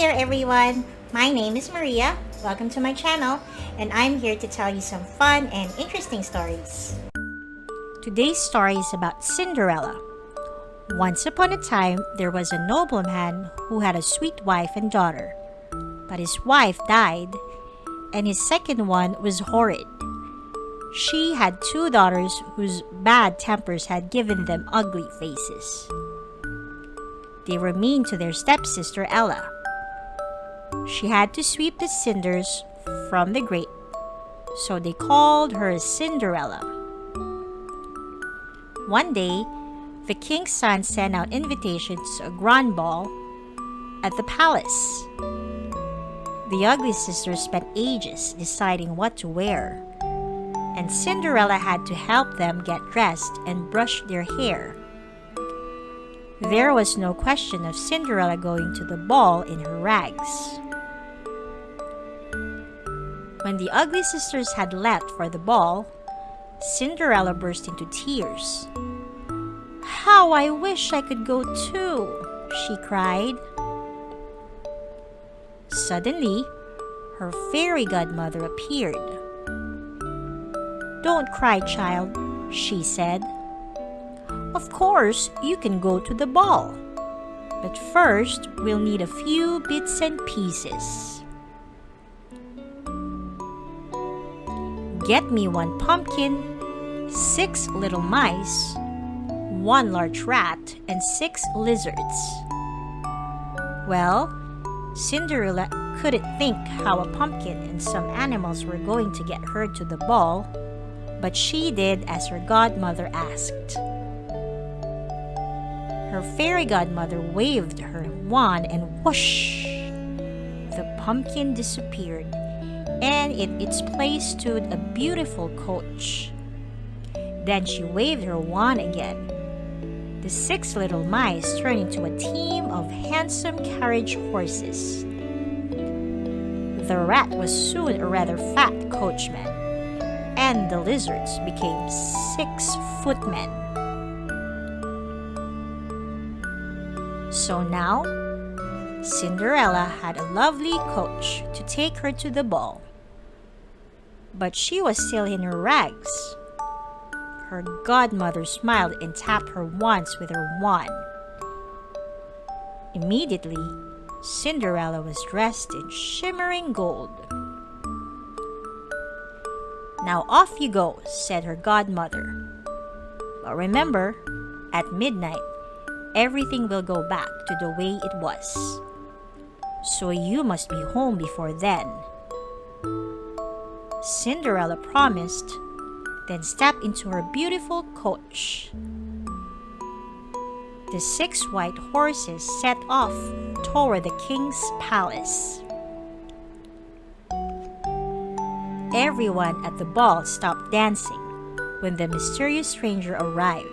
there everyone, my name is Maria. Welcome to my channel, and I'm here to tell you some fun and interesting stories. Today's story is about Cinderella. Once upon a time, there was a nobleman who had a sweet wife and daughter. But his wife died, and his second one was horrid. She had two daughters whose bad tempers had given them ugly faces. They were mean to their stepsister Ella. She had to sweep the cinders from the grate, so they called her Cinderella. One day, the king's son sent out invitations to a grand ball at the palace. The ugly sisters spent ages deciding what to wear, and Cinderella had to help them get dressed and brush their hair. There was no question of Cinderella going to the ball in her rags. When the ugly sisters had left for the ball, Cinderella burst into tears. "How I wish I could go too," she cried. Suddenly, her fairy godmother appeared. "Don't cry, child," she said. "Of course, you can go to the ball. But first, we'll need a few bits and pieces. Get me one pumpkin, 6 little mice, 1 large rat, and 6 lizards." Well, Cinderella couldn't think how a pumpkin and some animals were going to get her to the ball, but she did as her godmother asked. Her fairy godmother waved her wand and whoosh! The pumpkin disappeared, and in its place stood a beautiful coach. Then she waved her wand again. The 6 little mice turned into a team of handsome carriage horses. The rat was soon a rather fat coachman, and the lizards became 6 footmen. So now, Cinderella had a lovely coach to take her to the ball. But she was still in her rags. Her godmother smiled and tapped her once with her wand. Immediately, Cinderella was dressed in shimmering gold. "Now off you go," said her godmother. "But remember, at midnight, everything will go back to the way it was. So you must be home before then." Cinderella promised, then stepped into her beautiful coach. The 6 white horses set off toward the king's palace. Everyone at the ball stopped dancing when the mysterious stranger arrived.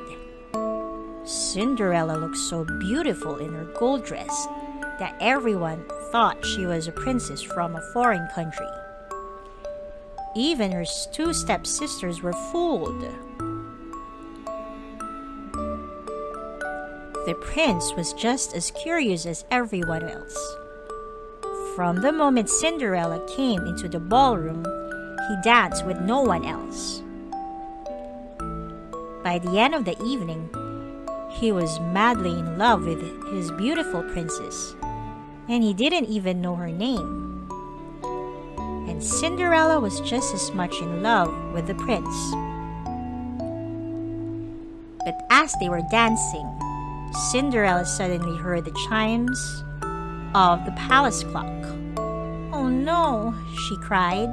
Cinderella looked so beautiful in her gold dress that everyone thought she was a princess from a foreign country. Even her 2 stepsisters were fooled. The prince was just as curious as everyone else. From the moment Cinderella came into the ballroom, he danced with no one else. By the end of the evening, he was madly in love with his beautiful princess, and he didn't even know her name. And Cinderella was just as much in love with the prince. But as they were dancing, Cinderella suddenly heard the chimes of the palace clock. "Oh no," she cried.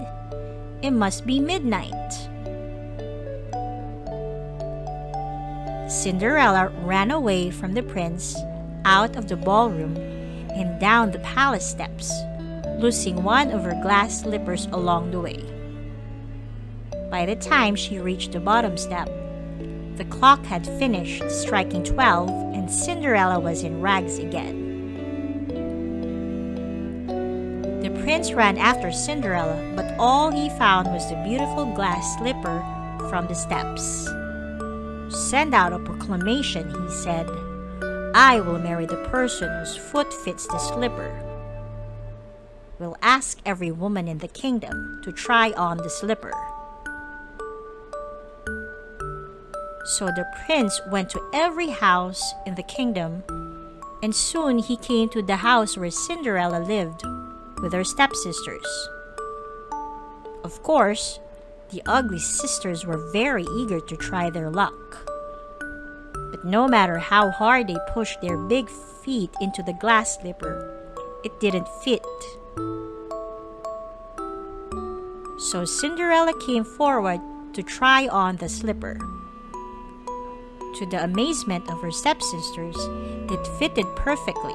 "It must be midnight." Cinderella ran away from the prince, out of the ballroom, and down the palace steps, losing one of her glass slippers along the way. By the time she reached the bottom step, the clock had finished striking 12, and Cinderella was in rags again. The prince ran after Cinderella, but all he found was the beautiful glass slipper from the steps. "Send out a proclamation," he said. "I will marry the person whose foot fits the slipper." will ask every woman in the kingdom to try on the slipper. So the prince went to every house in the kingdom, and soon he came to the house where Cinderella lived with her stepsisters. Of course, the ugly sisters were very eager to try their luck. But no matter how hard they pushed their big feet into the glass slipper, it didn't fit. So Cinderella came forward to try on the slipper. To the amazement of her stepsisters, it fitted perfectly.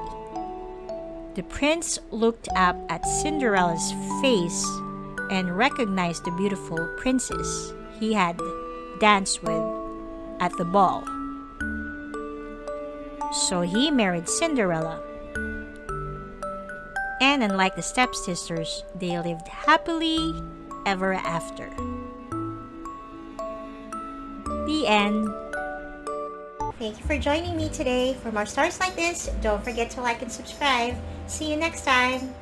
The prince looked up at Cinderella's face and recognized the beautiful princess he had danced with at the ball. So he married Cinderella. And unlike the stepsisters, they lived happily ever after. The end. Thank you for joining me today. For more stories like this, don't forget to like and subscribe. See you next time.